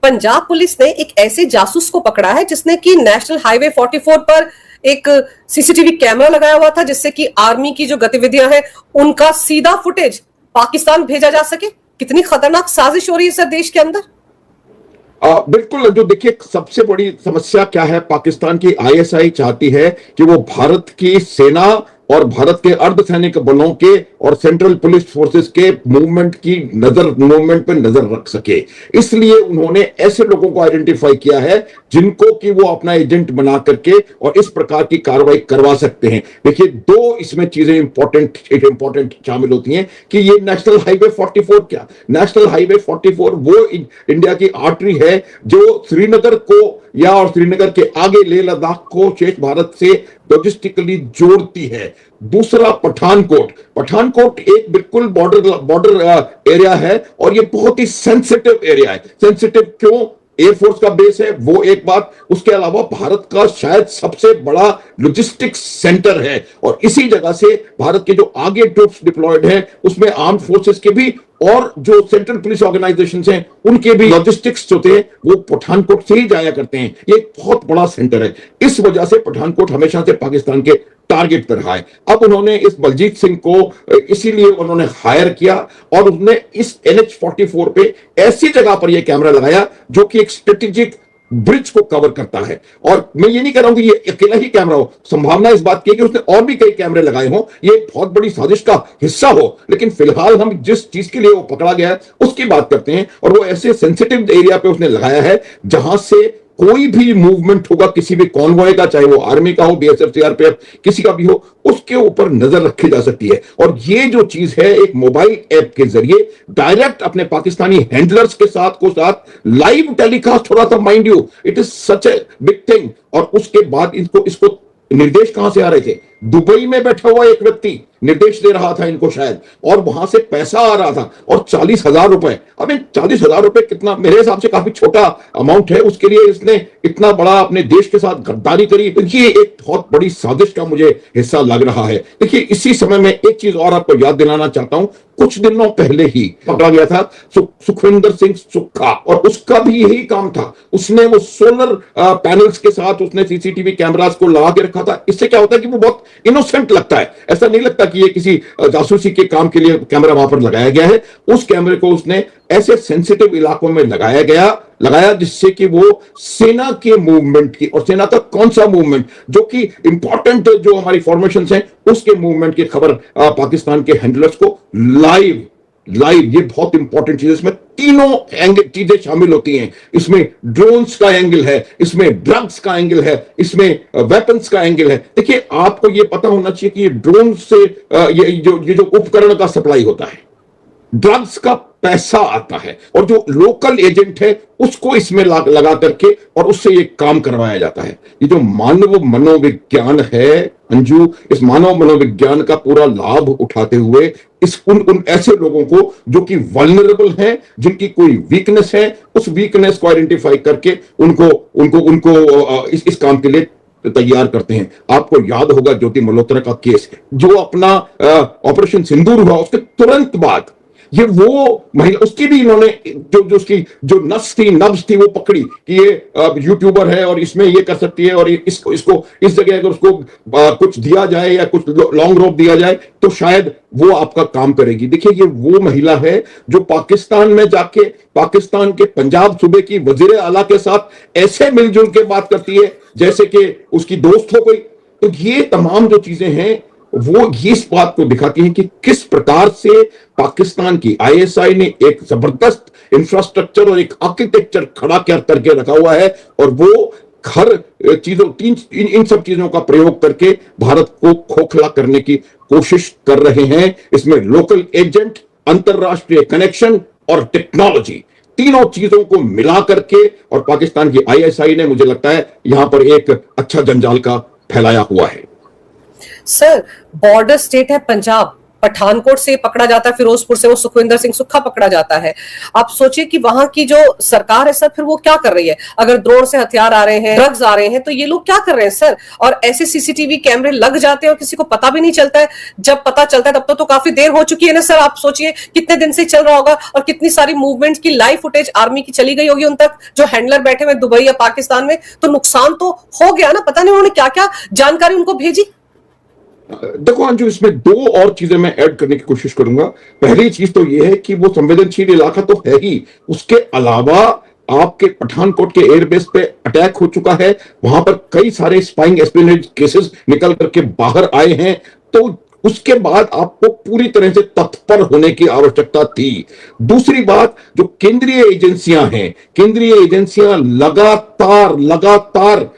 Punjab police ने एक ऐसे जासूस को पकड़ा है जिसने कि नेशनल हाईवे 44 पर एक सीसीटीवी कैमरा लगाया हुआ था, जिससे कि आर्मी की जो गतिविधियां हैं उनका सीधा फुटेज पाकिस्तान भेजा जा सके। कितनी खतरनाक साजिश हो रही है सर देश के अंदर। बिल्कुल। जो देखिए, सबसे बड़ी समस्या क्या है, पाकिस्तान की आईएसआई चाहती है कि वो भारत की सेना और भारत के अर्धसैनिक बलों के और सेंट्रल पुलिस फोर्सेस के मूवमेंट पे नजर रख सके। इसलिए उन्होंने ऐसे लोगों को आइडेंटिफाई किया है जिनको कि वो अपना एजेंट बना करके और इस प्रकार की कार्रवाई करवा सकते हैं। देखिए, दो इसमें चीजें इंपॉर्टेंट शामिल होती हैं कि ये नेशनल हाईवे 44 क्या, नेशनल हाईवे 44 वो इंडिया की आर्टरी है जो श्रीनगर को या और श्रीनगर के आगे लेह लद्दाख को शेष भारत से लॉजिस्टिकली जोड़ती है। दूसरा, पठानकोट एक बिल्कुल बॉर्डर एरिया है और ये बहुत ही सेंसिटिव एरिया है। सेंसिटिव क्यों? एयरफोर्स का बेस है, वो एक बात। उसके अलावा भारत का शायद सबसे बड़ा लॉजिस्टिक्स सेंटर है और इसी जगह से भारत के जो आगे ट्रूप्स डिप्लॉयड हैं उसमें आर्म्ड फोर्सेस के भी और जो सेंट्रल पुलिस ऑर्गेनाइजेशंस हैं उनके भी लॉजिस्टिक्स जो थे वो पठानकोट से ही जाया करते हैं। ये एक बहुत बड़ा सेंटर है। इस वजह से पठानकोट हमेशा से पाकिस्तान के टारगेट पर रहा है। अब उन्होंने इस बलजीत सिंह को इसीलिए उन्होंने हायर किया और उसने इस NH-44 पे ऐसी जगह पर यह कैमरा लगाया जो कि एक स्ट्रेटेजिक ब्रिज को कवर करता है। और मैं ये नहीं कह रहा हूं कि ये अकेला ही कैमरा हो, संभावना इस बात की है कि उसने और भी कई कैमरे लगाए हों, ये बहुत बड़ी साजिश का हिस्सा हो। लेकिन फिलहाल हम जिस चीज के लिए वो पकड़ा गया है उसकी बात करते हैं। और वो ऐसे सेंसिटिव एरिया पे उसने लगाया है जहां से कोई भी मूवमेंट होगा किसी भी कॉन्वॉय का, चाहे वो आर्मी का हो, BSF CRPF किसी का भी हो, उसके ऊपर नजर रखी जा सकती है। और ये जो चीज है एक मोबाइल ऐप के जरिए डायरेक्ट अपने पाकिस्तानी हैंडलर्स के साथ लाइव टेलीकास्ट हो रहा था। Mind you, it is such a big thing. और उसके बाद इसको निर्देश कहां से आ रहे थे? दुबई में बैठा हुआ एक व्यक्ति निर्देश दे रहा था इनको शायद, और वहां से पैसा आ रहा था और 40,000 रुपए। अब 40,000 रुपए कितना, मेरे हिसाब से काफी छोटा अमाउंट है, उसके लिए इसने इतना बड़ा अपने देश के साथ गद्दारी करी। तो ये एक बहुत बड़ी साजिश का मुझे हिस्सा लग रहा है। देखिए, इसी समय में एक चीज और आपको याद दिलाना चाहता हूं। कुछ दिनों पहले ही पकड़ा गया था सुखविंदर सिंह सुक्खा और उसका भी यही काम था। उसने वो सोलर पैनल्स के साथ उसने सीसीटीवी कैमरास को लगा के रखा था। इससे क्या होता है कि वो बहुत इनोसेंट लगता है, ऐसा नहीं लगता कि ये किसी जासूसी के काम के लिए कैमरा वहां पर लगाया गया है। उस कैमरे को उसने ऐसे सेंसिटिव इलाकों में लगाया जिससे कि वो सेना के मूवमेंट की, और सेना का कौन सा मूवमेंट, जो कि इंपॉर्टेंट जो हमारी फॉर्मेशंस हैं उसके मूवमेंट की खबर पाकिस्तान के हैंडलर्स को लाइव, ये बहुत इंपॉर्टेंट चीज है। इसमें तीनों एंगल चीजें शामिल होती हैं। इसमें ड्रोन्स का एंगल है, इसमें ड्रग्स का एंगल है, इसमें वेपन्स का एंगल है। देखिए, आपको ये पता होना चाहिए कि ये ड्रोन से ये जो उपकरण का सप्लाई होता है, ड्रग्स का पैसा आता है और जो लोकल एजेंट है उसको इसमें लगा करके और उससे ये काम करवाया जाता है। ये जो मानव मनोविज्ञान है अंजू, इस मानव मनोविज्ञान का पूरा लाभ उठाते हुए उन ऐसे लोगों को जो कि वल्नरेबल हैं, जिनकी कोई वीकनेस है, उस वीकनेस को आइडेंटिफाई करके उनको इस काम के लिए तैयार करते हैं। आपको याद होगा ज्योति मल्होत्रा का केस, जो अपना ऑपरेशन सिंदूर हुआ उसके तुरंत बाद ये वो महिला, उसकी भी इन्होंने उसकी जो नब्ज थी वो पकड़ी कि ये यूट्यूबर है और इसमें ये कर सकती है और इसको इस जगह अगर उसको कुछ दिया जाए या कुछ लॉन्ग रोप दिया जाए तो शायद वो आपका काम करेगी। देखिए, ये वो महिला है जो पाकिस्तान में जाके पाकिस्तान के पंजाब सूबे की वजीर आला के साथ ऐसे मिलजुल के बात करती है जैसे कि उसकी दोस्त हो कोई। तो ये तमाम जो चीजें हैं वो ये इस बात को दिखाती हैं कि किस प्रकार से पाकिस्तान की आईएसआई ने एक जबरदस्त इंफ्रास्ट्रक्चर और एक आर्किटेक्चर खड़ा करके रखा हुआ है और वो हर चीजों इन सब चीजों का प्रयोग करके भारत को खोखला करने की कोशिश कर रहे हैं। इसमें लोकल एजेंट, अंतरराष्ट्रीय कनेक्शन और टेक्नोलॉजी, तीनों चीजों को मिला करके और पाकिस्तान की आईएसआई ने, मुझे लगता है, यहां पर एक अच्छा जंजाल का फैलाया हुआ है। सर, बॉर्डर स्टेट है पंजाब, पठानकोट से पकड़ा जाता है, फिरोजपुर से वो सुखविंदर सिंह सुक्खा पकड़ा जाता है। आप सोचिए कि वहां की जो सरकार है सर, फिर वो क्या कर रही है? अगर ड्रोन से हथियार आ रहे हैं, ड्रग्स आ रहे हैं, तो ये लोग क्या कर रहे हैं सर? और ऐसे सीसीटीवी कैमरे लग जाते हैं और किसी को पता भी नहीं चलता है। जब पता चलता है तब तो काफी देर हो चुकी है ना सर। आप सोचिए कितने दिन से चल रहा होगा और कितनी सारी मूवमेंट की लाइव फुटेज आर्मी की चली गई होगी उन तक, जो हैंडलर बैठे हुए दुबई या पाकिस्तान में। तो नुकसान तो हो गया ना। पता नहीं उन्होंने क्या क्या जानकारी उनको भेजी। देखो अंजू, इसमें दो और चीजें मैं ऐड करने की कोशिश करूंगा। पहली चीज तो यह है कि वो संवेदनशील इलाका तो है ही, उसके अलावा आपके पठानकोट के एयरबेस पे अटैक हो चुका है, वहां पर कई सारे स्पाइंग एस्पियोनेज केसेस निकल करके बाहर आए हैं। तो उसके बाद आपको पूरी तरह से तत्पर होने की आवश्यकता थी। दूसरी बात, जो केंद्रीय एजेंसियां हैं, केंद्रीय एजेंसियां लगातार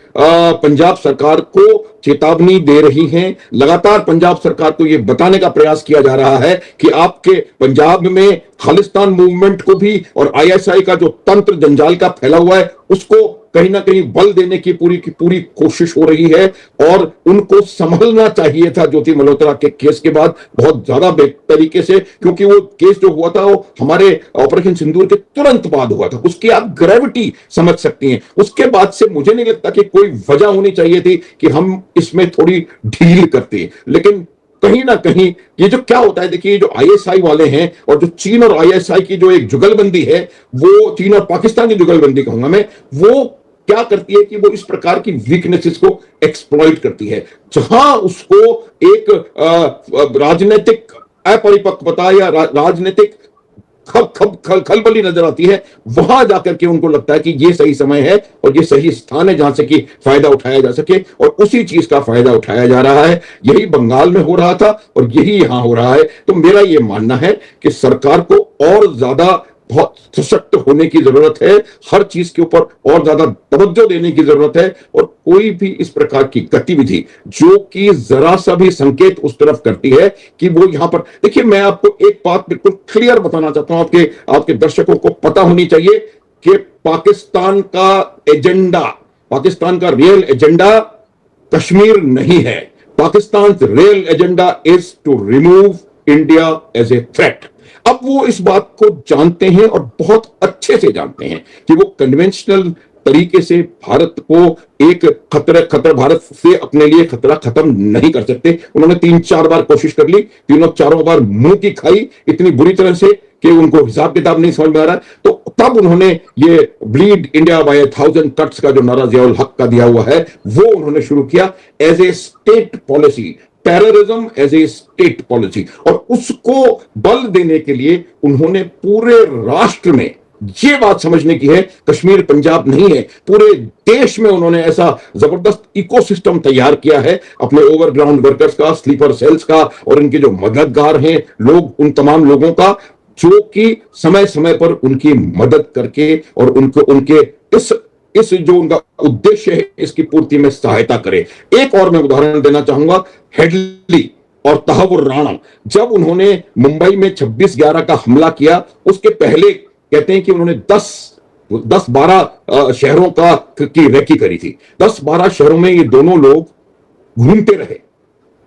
पंजाब सरकार को चेतावनी दे रही हैं। लगातार पंजाब सरकार को यह बताने का प्रयास किया जा रहा है कि आपके पंजाब में खालिस्तान मूवमेंट को भी और आईएसआई का जो तंत्र जंजाल का फैला हुआ है उसको कहीं ना कहीं बल देने की पूरी कोशिश हो रही है। और उनको संभलना चाहिए था ज्योति मल्होत्रा के केस के बाद बहुत ज्यादा तरीके से, क्योंकि वो केस जो हुआ था वो हमारे ऑपरेशन सिंदूर के तुरंत बाद हुआ था। उसकी आप ग्रेविटी समझ सकती हैं। उसके बाद से मुझे नहीं लगता कि कोई वजह होनी चाहिए थी कि हम इसमें थोड़ी ढील करते। लेकिन कहीं ना कहीं ये जो क्या होता है, देखिए जो आईएसआई वाले हैं और जो चीन और आईएसआई की जो एक जुगलबंदी है, वो चीन और पाकिस्तान की जुगलबंदी कहूंगा मैं, वो क्या करती है कि वो इस प्रकार की वीकनेसेस को एक्सप्लॉइट करती है। जहां उसको एक राजनीतिक अपरिपक्वता या राजनीतिक खलबली नजर आती है, वहां जाकर के उनको लगता है कि ये सही समय है और ये सही स्थान है जहां से कि फायदा उठाया जा सके, और उसी चीज का फायदा उठाया जा रहा है। यही बंगाल में हो रहा था और यही यहां हो रहा है। तो मेरा यह मानना है कि सरकार को और ज्यादा बहुत सशक्त होने की जरूरत है, हर चीज के ऊपर और ज्यादा तवज्जो देने की जरूरत है। और कोई भी इस प्रकार की गतिविधि जो कि जरा सा भी संकेत उस तरफ करती है कि वो यहां पर, देखिए मैं आपको एक बात बिल्कुल क्लियर बताना चाहता हूं, आपके दर्शकों को पता होनी चाहिए कि पाकिस्तान का एजेंडा, पाकिस्तान का रियल एजेंडा कश्मीर नहीं है। Pakistan real agenda is to remove India as a threat. अब वो इस बात को जानते हैं और बहुत अच्छे से जानते हैं कि वो कन्वेंशनल तरीके से भारत को एक खतरा भारत से अपने लिए खतरा खत्म नहीं कर सकते। उन्होंने 3-4 बार कोशिश कर ली, चारों बार मुंह की खाई इतनी बुरी तरह से कि उनको हिसाब किताब नहीं समझ में आ रहा है। तो तब उन्होंने ये ब्लीड इंडिया बाय 1000 कट्स का जो नारा जियाउल हक का दिया हुआ है वो उन्होंने शुरू किया as a state policy, terrorism as a state policy. और उसको बल देने के लिए उन्होंने पूरे राष्ट्र में ये बात समझने की है, कश्मीर पंजाब नहीं है, पूरे देश में उन्होंने ऐसा जबरदस्त इकोसिस्टम तैयार किया है अपने ओवरग्राउंड वर्कर्स का, स्लीपर सेल्स का और इनके जो मददगार हैं लोग, उन तमाम लोगों का, जो कि समय समय पर उनकी मदद करके और उनके इस जो उनका उद्देश्य है इसकी पूर्ति में सहायता करे। एक और मैं उदाहरण देना चाहूंगा, हेडली और तहव्वुर राणा, जब उन्होंने मुंबई में 26/11 का हमला किया, उसके पहले कहते हैं कि उन्होंने 10-12 शहरों की रेकी करी थी। 10-12 शहरों में ये दोनों लोग घूमते रहे।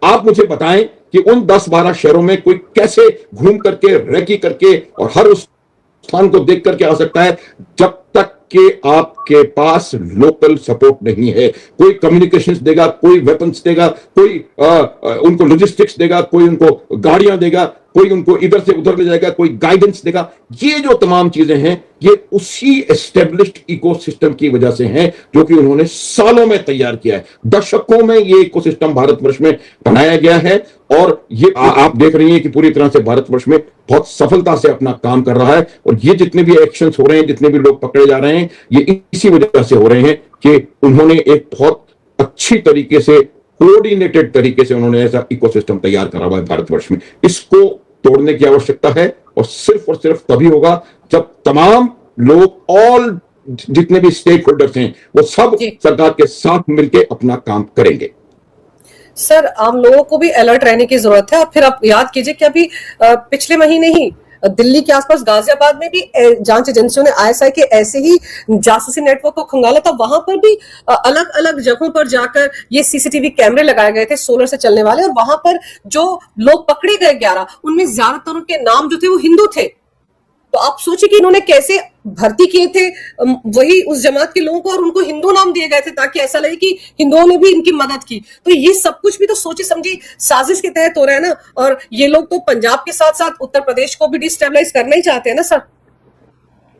आप मुझे बताएं कि उन 10-12 शहरों में कोई कैसे घूम करके, रेकी करके और हर उस स्थान को देख करके आ सकता है जब तक कि आपके पास लोकल सपोर्ट नहीं है। कोई कम्युनिकेशंस देगा, कोई वेपन्स देगा, कोई उनको लॉजिस्टिक्स देगा, कोई उनको गाड़ियां देगा, कोई उनको इधर से उधर ले जाएगा, कोई गाइडेंस देगा। ये जो तमाम चीजें हैं ये उसी एस्टेब्लिश्ड इकोसिस्टम की वजह से हैं जो कि उन्होंने सालों में तैयार किया है। दशकों में ये इकोसिस्टम भारतवर्ष में बनाया गया है और ये आप देख रही हैं कि पूरी तरह से भारतवर्ष में बहुत सफलता से अपना काम कर रहा है। और ये जितने भी एक्शंस हो रहे हैं, जितने भी लोग पकड़े जा रहे हैं, ये इसी वजह से हो रहे हैं कि उन्होंने एक बहुत अच्छी तरीके से, कोऑर्डिनेटेड तरीके से उन्होंने ऐसा इकोसिस्टम तैयार करा हुआ है भारतवर्ष में। इसको तोड़ने की आवश्यकता है और सिर्फ तभी होगा जब तमाम लोग, ऑल जितने भी स्टेक होल्डर्स हैं, वो सब सरकार के साथ मिलकर अपना काम करेंगे। सर, आम लोगों को भी अलर्ट रहने की जरूरत है। और फिर आप याद कीजिए कि अभी पिछले महीने ही दिल्ली के आसपास गाजियाबाद में भी जांच एजेंसियों ने आईएसआई के ऐसे ही जासूसी नेटवर्क को खंगाला था। वहां पर भी अलग अलग जगहों पर जाकर ये सीसीटीवी कैमरे लगाए गए थे सोलर से चलने वाले, और वहां पर जो लोग पकड़े गए 11, उनमें ज्यादातर के नाम जो थे वो हिंदू थे। तो आप सोचिए कि इन्होंने कैसे भर्ती किए थे वही उस जमात के लोगों को, और उनको हिंदू नाम दिए गए थे ताकि ऐसा लगे कि हिंदुओं ने भी इनकी मदद की। तो ये सब कुछ भी तो सोची समझी साजिश के तहत हो रहा है ना। और ये लोग तो पंजाब के साथ साथ उत्तर प्रदेश को भी डिस्टेबलाइज करना ही चाहते हैं ना सर।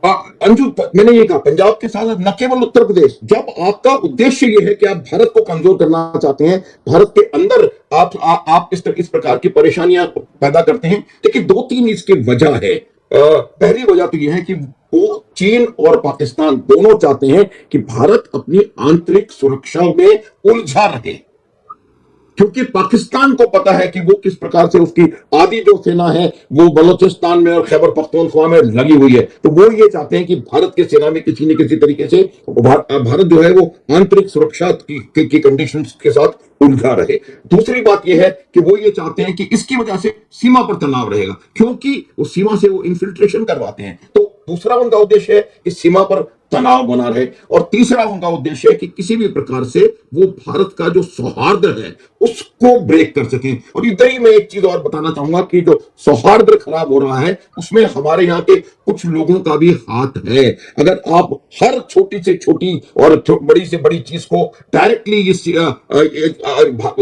अंजू, मैंने ये कहा पंजाब के साथ न केवल उत्तर प्रदेश। जब आपका उद्देश्य ये है कि आप भारत को कमजोर करना चाहते हैं, भारत के अंदर आप इस प्रकार की परेशानियां पैदा करते हैं। देखिए, दो तीन इसकी वजह है। पहली वजह तो यह है कि वो चीन और पाकिस्तान दोनों चाहते हैं कि भारत अपनी आंतरिक सुरक्षा में उलझा रहे, क्योंकि पाकिस्तान को पता है कि वो किस प्रकार से उसकी आधी जो सेना है वो बलूचिस्तान में और खैबर पख्तूनख्वा में लगी हुई है। तो वो ये चाहते हैं कि भारत की सेना में किसी न किसी तरीके से भारत जो है वो आंतरिक सुरक्षा की कंडीशंस के साथ उलझा रहे। दूसरी बात यह है कि वो ये चाहते हैं कि इसकी वजह से सीमा पर तनाव रहेगा, क्योंकि उस सीमा से वो इन्फिल्ट्रेशन करवाते हैं। तो दूसरा उनका उद्देश्य है कि सीमा पर तनाव बना रहे, और तीसरा उनका उद्देश्य है कि किसी भी प्रकार से वो भारत का जो सौहार्द है उसको ब्रेक कर सकें। और इधर ही मैं एक चीज और बताना चाहूंगा कि जो सौहार्द खराब हो रहा है उसमें हमारे यहाँ के कुछ लोगों का भी हाथ है। अगर आप हर छोटी से छोटी और बड़ी से बड़ी चीज को डायरेक्टली इस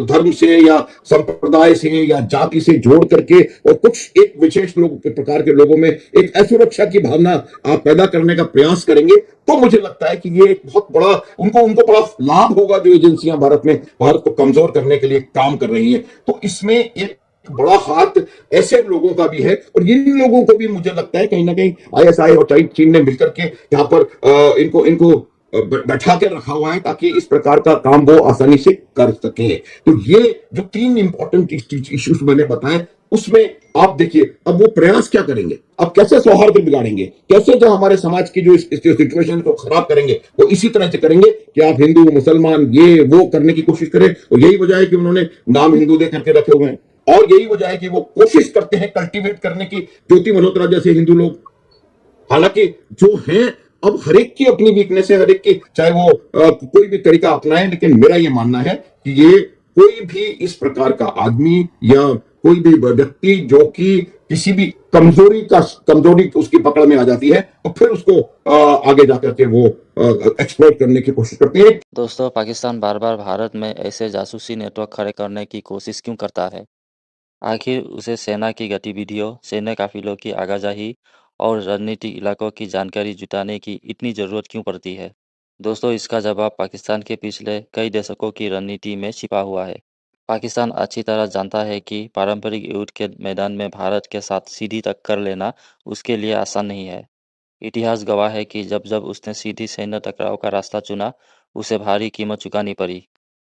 धर्म से या संप्रदाय से या जाति से जोड़ करके और कुछ एक विशेष प्रकार के लोगों में एक असुरक्षा की भावना आप पैदा करने का प्रयास करेंगे, तो मुझे लगता है कि ये एक बहुत बड़ा उनको बड़ा लाभ होगा जो एजेंसियां भारत में भारत को कमजोर करने के लिए काम कर रही हैं। तो इसमें एक बड़ा हाथ ऐसे लोगों का भी है, और इन लोगों को भी मुझे लगता है कहीं ना कहीं आईएसआई और चीन ने मिलकर के यहाँ पर इनको बैठा के रखा हुआ है ताकि इस प्रकार का काम वो आसानी से कर सके। तो ये जो तीन इंपॉर्टेंट इश्यूज मैंने बताए, उसमें आप देखिए अब वो प्रयास क्या करेंगे, अब कैसे सौहार्द बिगाड़ेंगे, कैसे जो हमारे समाज की जो सिचुएशन को खराब करेंगे, वो इसी तरह से करेंगे कि आप हिंदू मुसलमान ये वो करने की कोशिश करें। और यही वजह है कि उन्होंने नाम हिंदू दे करके रखे हुए हैं, और यही वजह है कि वो कोशिश करते हैं कल्टीवेट करने की ज्योति मल्होत्रा जैसे हिंदू लोग। हालांकि जो है अब हर एक की अपनी वीकनेस है, हर एक की, चाहे वो कोई भी तरीका अपनाए, लेकिन मेरा ये मानना है कि ये कोई भी इस प्रकार का आदमी या कोई भी व्यक्ति जो कि किसी भी कमजोरी उसकी पकड़ में आ जाती है, तो फिर उसको आगे जाकर के वो एक्सप्लोइट करने की कोशिश करते हैं। दोस्तों, पाकिस्तान बार बार भारत में ऐसे जासूसी नेटवर्क खड़े करने की कोशिश क्यों करता है? आखिर उसे सेना की गतिविधियों, सैन्य काफिलों की आवाजाही और रणनीतिक इलाकों की जानकारी जुटाने की इतनी ज़रूरत क्यों पड़ती है? दोस्तों, इसका जवाब पाकिस्तान के पिछले कई दशकों की रणनीति में छिपा हुआ है। पाकिस्तान अच्छी तरह जानता है कि पारंपरिक युद्ध के मैदान में भारत के साथ सीधी टक्कर लेना उसके लिए आसान नहीं है। इतिहास गवाह है कि जब जब उसने सीधी सैन्य टकराव का रास्ता चुना, उसे भारी कीमत चुकानी पड़ी।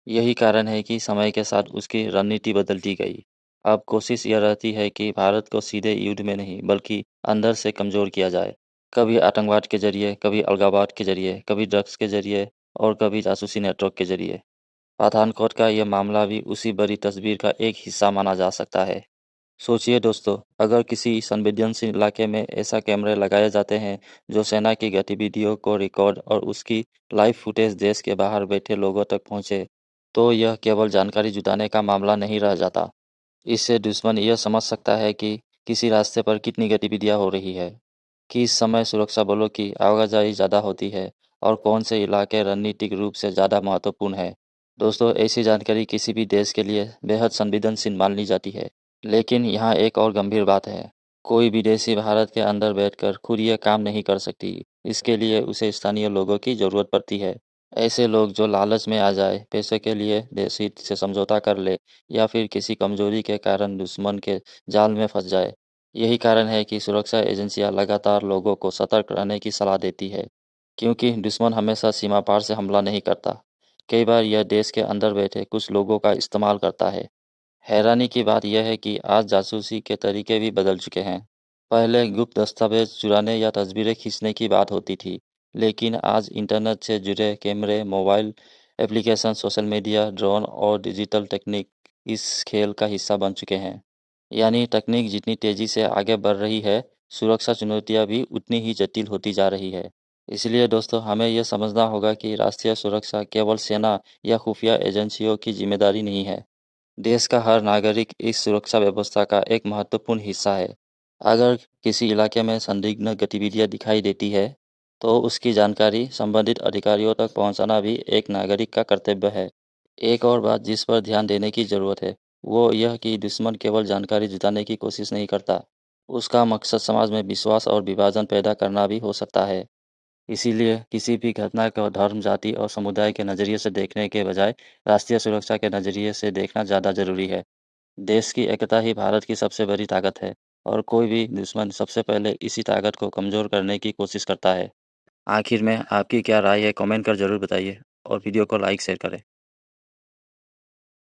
यही कारण है कि समय के साथ उसकी रणनीति बदलती गई। अब कोशिश यह रहती है कि भारत को सीधे युद्ध में नहीं, बल्कि अंदर से कमज़ोर किया जाए। कभी आतंकवाद के जरिए, कभी अलगाववाद के जरिए, कभी ड्रग्स के जरिए और कभी जासूसी नेटवर्क के जरिए। पठानकोट का यह मामला भी उसी बड़ी तस्वीर का एक हिस्सा माना जा सकता है। सोचिए दोस्तों, अगर किसी संवेदनशील इलाके में ऐसा कैमरे लगाए जाते हैं जो सेना की गतिविधियों को रिकॉर्ड और उसकी लाइव फुटेज देश के बाहर बैठे लोगों तक पहुंचे, तो यह केवल जानकारी जुटाने का मामला नहीं रह जाता। इससे दुश्मन यह समझ सकता है कि किसी रास्ते पर कितनी गतिविधियां हो रही है, किस समय सुरक्षा बलों की आवाजाही ज़्यादा होती है और कौन से इलाके रणनीतिक रूप से ज़्यादा महत्वपूर्ण है। दोस्तों, ऐसी जानकारी किसी भी देश के लिए बेहद संवेदनशील मानी जाती है। लेकिन यहाँ एक और गंभीर बात है, कोई विदेशी भारत के अंदर बैठकर खुद यह काम नहीं कर सकती। इसके लिए उसे स्थानीय लोगों की ज़रूरत पड़ती है। ऐसे लोग जो लालच में आ जाए, पैसे के लिए देश हित से समझौता कर ले या फिर किसी कमजोरी के कारण दुश्मन के जाल में फंस जाए। यही कारण है कि सुरक्षा एजेंसियां लगातार लोगों को सतर्क रहने की सलाह देती है, क्योंकि दुश्मन हमेशा सीमा पार से हमला नहीं करता। कई बार यह देश के अंदर बैठे कुछ लोगों का इस्तेमाल करता है। हैरानी की बात यह है कि आज जासूसी के तरीके भी बदल चुके हैं। पहले गुप्त दस्तावेज चुराने या तस्वीरें खींचने की बात होती थी, लेकिन आज इंटरनेट से जुड़े कैमरे, mobile application, social media, drone और डिजिटल टेक्निक इस खेल का हिस्सा बन चुके हैं। यानी तकनीक जितनी तेज़ी से आगे बढ़ रही है, सुरक्षा चुनौतियां भी उतनी ही जटिल होती जा रही है। इसलिए दोस्तों, हमें यह समझना होगा कि राष्ट्रीय सुरक्षा केवल सेना या खुफिया एजेंसियों की जिम्मेदारी नहीं है। देश का हर नागरिक इस सुरक्षा व्यवस्था का एक महत्वपूर्ण हिस्सा है। अगर किसी इलाके में संदिग्ध गतिविधियां दिखाई देती है, तो उसकी जानकारी संबंधित अधिकारियों तक पहुंचाना भी एक नागरिक का कर्तव्य है। एक और बात जिस पर ध्यान देने की जरूरत है, वो यह कि दुश्मन केवल जानकारी जुटाने की कोशिश नहीं करता। उसका मकसद समाज में विश्वास और विभाजन पैदा करना भी हो सकता है। इसीलिए किसी भी घटना को धर्म, जाति और समुदाय के नज़रिए से देखने के बजाय राष्ट्रीय सुरक्षा के नज़रिए से देखना ज़्यादा जरूरी है। देश की एकता ही भारत की सबसे बड़ी ताकत है और कोई भी दुश्मन सबसे पहले इसी ताकत को कमज़ोर करने की कोशिश करता है। आखिर में आपकी क्या राय है, कमेंट कर ज़रूर बताइए और वीडियो को लाइक शेयर करें।